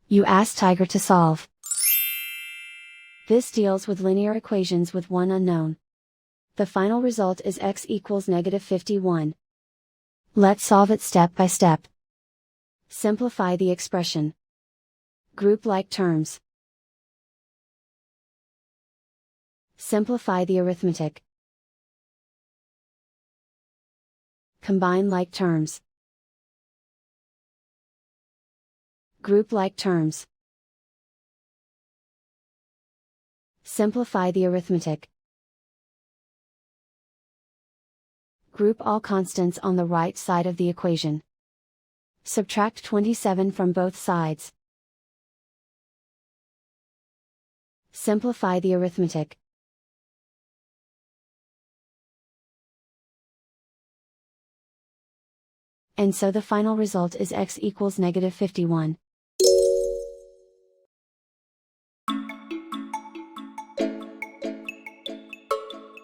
You ask Tiger to solve. This deals with linear equations with one unknown. The final result is x equals -51. Let's solve it step by step. Simplify the expression. Group like terms. Simplify the arithmetic. Combine like terms. Group like terms. Simplify the arithmetic. Group all constants on the right side of the equation. Subtract 27 from both sides. Simplify the arithmetic. And so the final result is x equals -51.